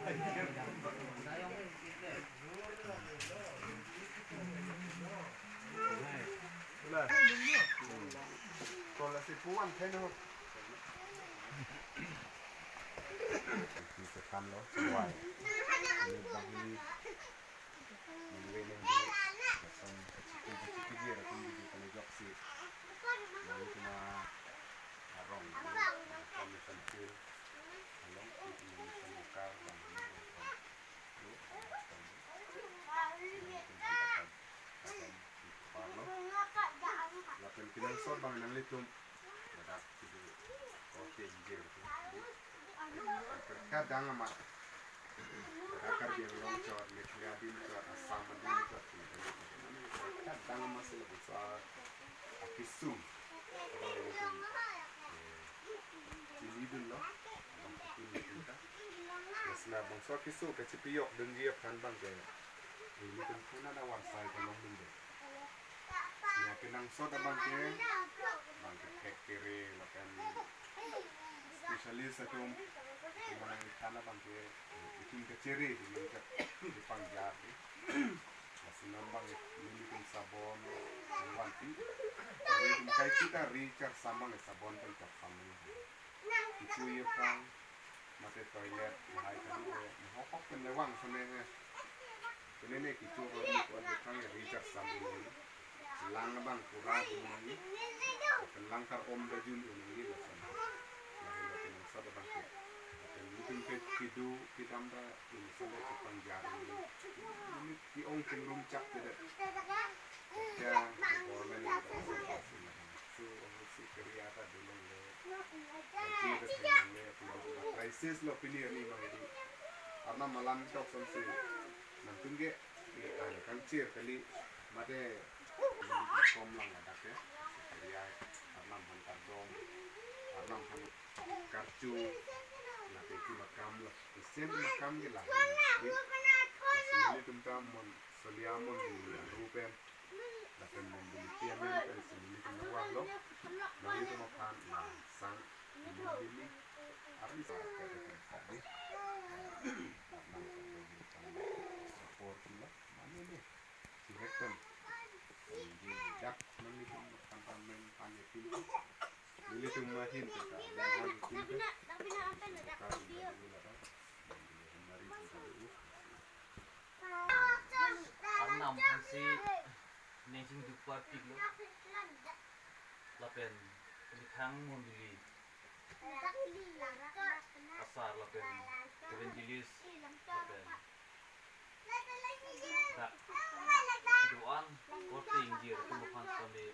Lah. Kalau si puan thế đâu. Bisa kan lo, sesuai. Ini bang ini lên xong kecil dia aku di kalau jok sih. Lalu cuma arong, kalau sentil, kalau itu lokal bang lapen pinang bang nang litum badak itu oke injil kadang amat akar dia long cor nekradin cor asam mandin cor kadang masih lebih soal akisum ini dulu ini kita setelah bangsa akisu kecipiyok dan dia kan bang kayak ini kan pun ada wasai kalau dulu ya kenang soda bang kere lakan spesialis atau mana tanah bang ke itu keciri di pangjar masih nambang ini pun sabon wanti ini kayak kita ricar sambang sabon kan cap sambang itu ya kan mati toilet hai tadi hokok kan lewang sebenarnya ini kita orang itu ada kan ricar sambang lang bang kurang ini langkar om bajun ini biasanya lahir dengan sabda bang mungkin kidu kitamba ini sampai ke pangjar ini di ong cenderung cap tidak ya boleh so si kerjaan dulu le jadi kesini krisis lo pilih ini bang ini karena malam itu sampai nanti ke ada kancir kali mate kom lang ada ke kerja karena hantar dong karena kartu nanti itu makam lah isen makam ke lah ini tentang mon seliamon di rupen lakan membeli tiamen dari sini tentang wah lo nanti itu makan sang ini hari saya katakan tadi support lah mana ni direktur ini dak nanti itu makan panen pintu ini tu mahin kita jangan pintu Arnam hansi nensing dupar tiglo lapen likang monduli asar lapen kevendilis lapen tak doan korting jir kumukan kami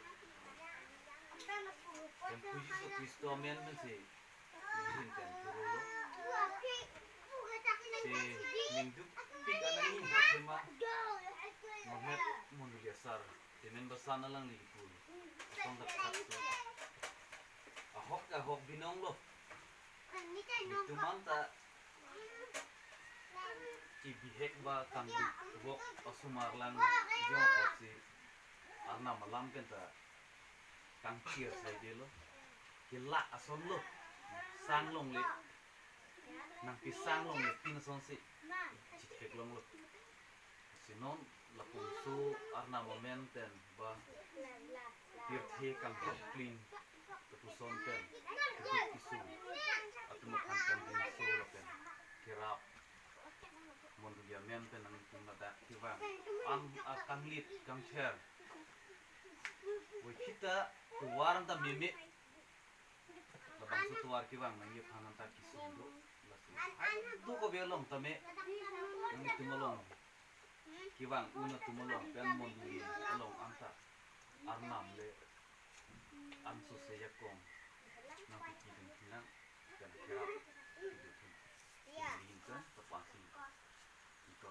yang puji so Kristo amen mensi ini kan turolo si minggu tiga nangin sama magnet monduli asar temen basana lang likul kung dapat ahok binong lo itu manta ibihek ba kambik bok asumar lang jong si arna malam kenta kangkir saya delo kila ason lo sanglong le nang pisanglong le pinason si citek long lo sinon la pungsu arna momenten ba tirthe kang clean puson pen isu atau makan kan so lo pen kirap mon dia menten nang tumada kiwa kang lit kang cher we kita tuwaran ta meme labang su tuwar kiwang nang yep hanan ta kisundo du ko belong tame nang tumolong kiwang una tumolong pen mon duli along anta arnam le anso seyakong nang pikirin kinang dan kirap itu hinta terpasi itu